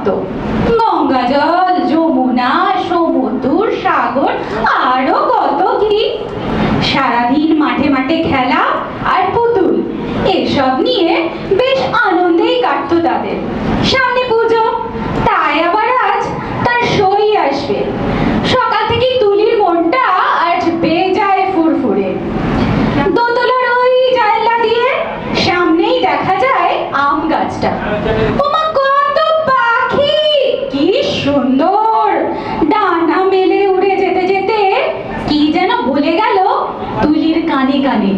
কত, গঙ্গা জল, যমুনা, সমুদ্র, সাগর, আরো কত কি। সারাদিন মাঠে মাঠে খেলা আর পুতুল, এসব নিয়ে বেশ আনন্দেই কাটতো তাদের। সামনে পুজো, তাই আবার আজ তার সই আসবে। সকাল থেকেই তুলির মনটা আজ বেজায় ফুরফুরে। দোতলার ওই জানলা দিয়ে সামনেই দেখা যায় আম গাছটা। ওমা কত পাখি, কি সুন্দর! ডানা মেলে উড়ে যেতে যেতে কি যেন বলে গেল তুলির কানে কানে।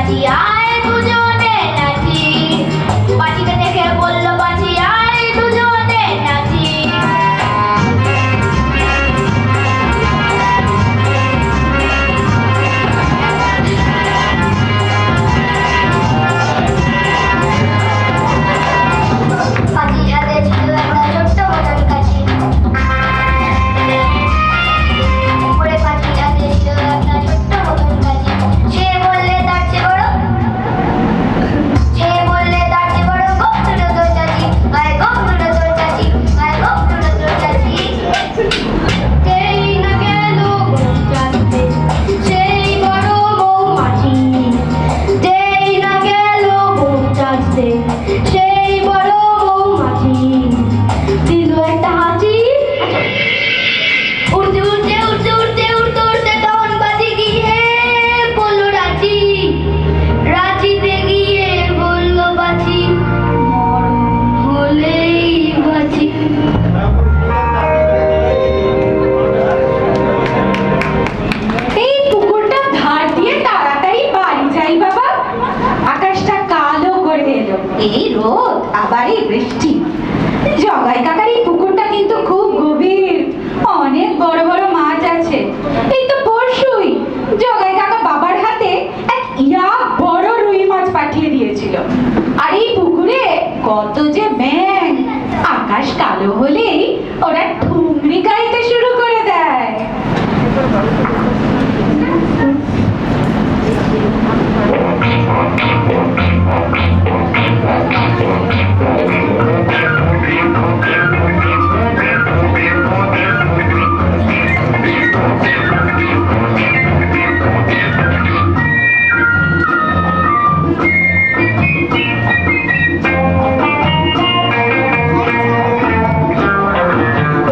বাজি আয় দুজনে নাচি। পাখিকে দেখে বলল বাজি আয় দুজনে নাচি। পাখির হাতে ছিল একটা ছোট্ট মতন কাঠি। ওরে পাখির হাতে ছিল একটা ছোট্ট মতন কাঠি। সে বললে তার চেয়ে বড়, সে বললে তার চেয়ে বড় গোপ দুটো তোর চাচি, আয় গোপ দুটো তোর চাচি, আয় গোপ দুটো তোর চাচি। সেই না গেল গোপ চাচতে, সেই বড় মৌমাছি। যেই না গেল গোপ চাচতে, সেই বড় মৌমাছি। দিল একটা হাঁচি, উড়তে উড়তে উড়তে উড়তে উড়তে উড়তে তখন বাজি গিয়ে বলল রাঁচি। রাঁচিতে গিয়ে বলল বাজি মরণ হলেই বাঁচি। এই পুকুরটা ধার দিয়ে তাড়াতাড়ি বাড়ি যাই বাবা। আকাশটা কালো করে এলো, এই রোদ আবার এই বৃষ্টি। জগাই কাকার এই পুকুরটা কিন্তু খুব গভীর, অনেক বড় বড় মাছ আছে। এই তো পরশুই জগাই কাকা বাবার হাতে এক ইয়া বড় রুই মাছ পাঠিয়ে দিয়েছিল। আর এই পুকুরে কত যে ব্যাঙ, আকাশ কালো হলেই ওরা ঠুংরি গাইতে শুরু করে দেয়।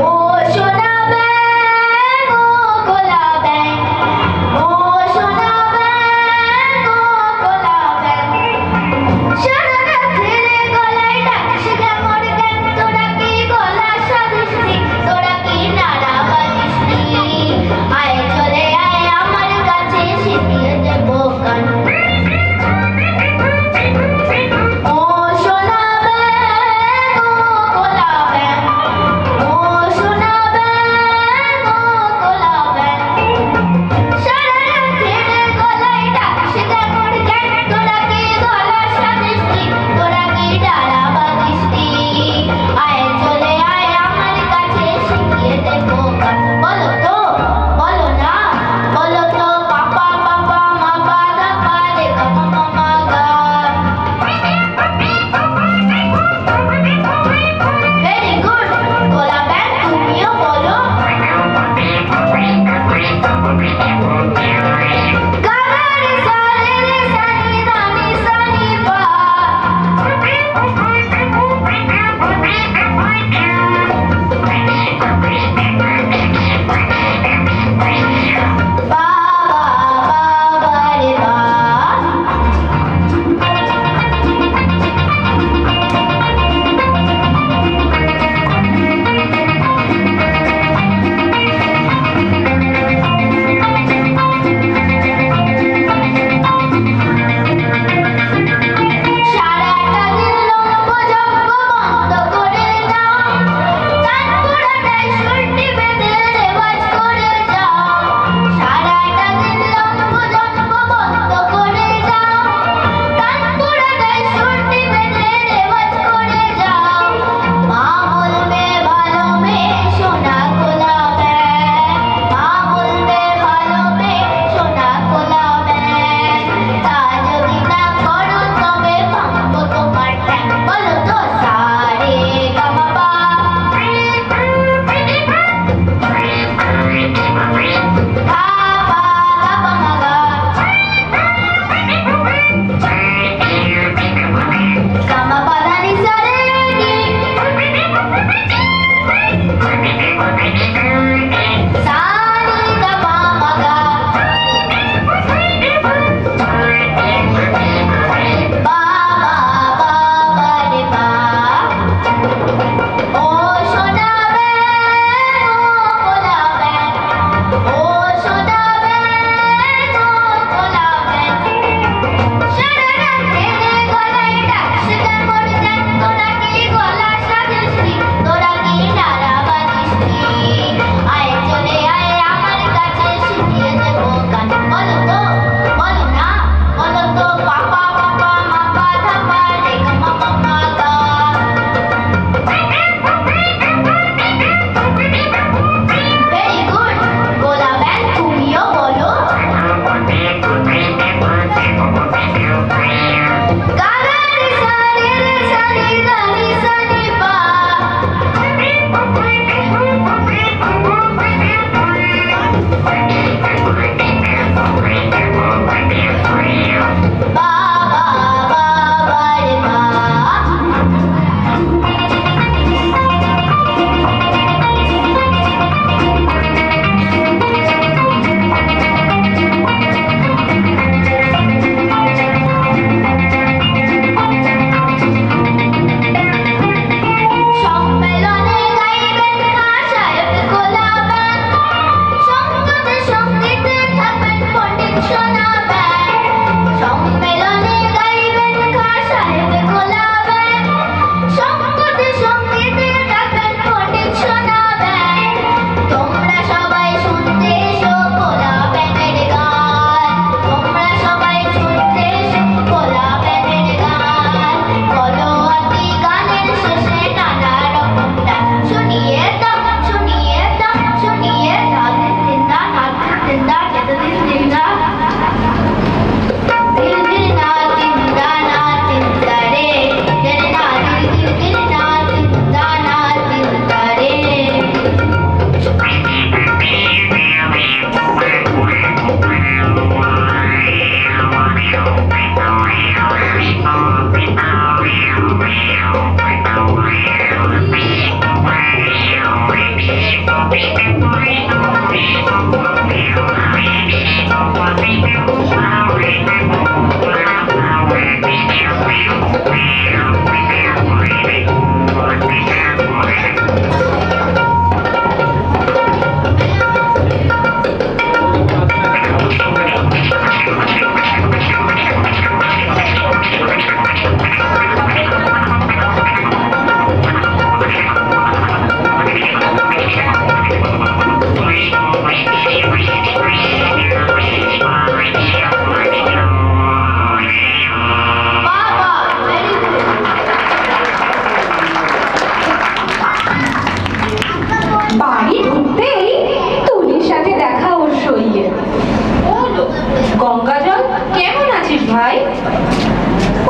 ও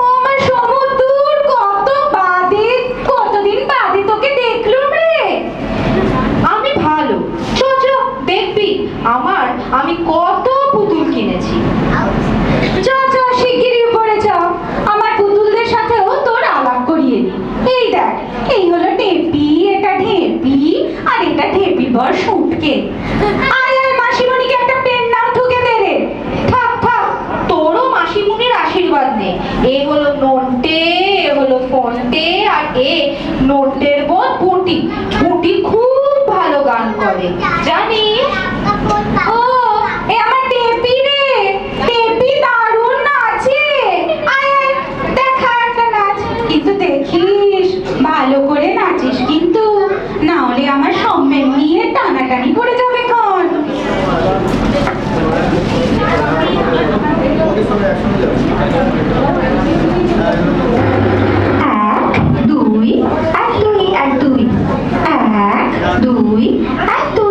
ও আমার সমুদ্র, কতদিন বাদে তোকে দেখলুম রে। আমি ভালো, চ চ দেখবি আমি কত পুতুল কিনেছি। চ চ শিগগিরই উপরে চ, আমার পুতুলদের সাথেও তোর আলাপ করিয়ে দি। এই দেখ, এই হলো টেপি, এটা ঢেপি, আর এটা ঢেপির বর সুটকে। আয় আয়, মাসিমণিকে একটা পেন নাম ঠুকে দে রে। থাক থাক, তোরও মাসিমুনির আশীর্বাদ নে। এ হলো নন্টে, এ হলো ফন্টে, আর এ নন্টের বোন পুটি। পুটি খুব ভালো গান করে, জানিস? ও, এ আমার টেপি রে, টেপি দারুণ নাচে। আয় আয়, দেখা একটা নাচ, কিন্তু দেখিস ভালো করে নাচিস কিন্তু, না হলে আমার সম্মেল নিয়ে টানাটানি পড়ে যাবে ক্ষণ। এক দুই এক দুই এক দুই এক দুই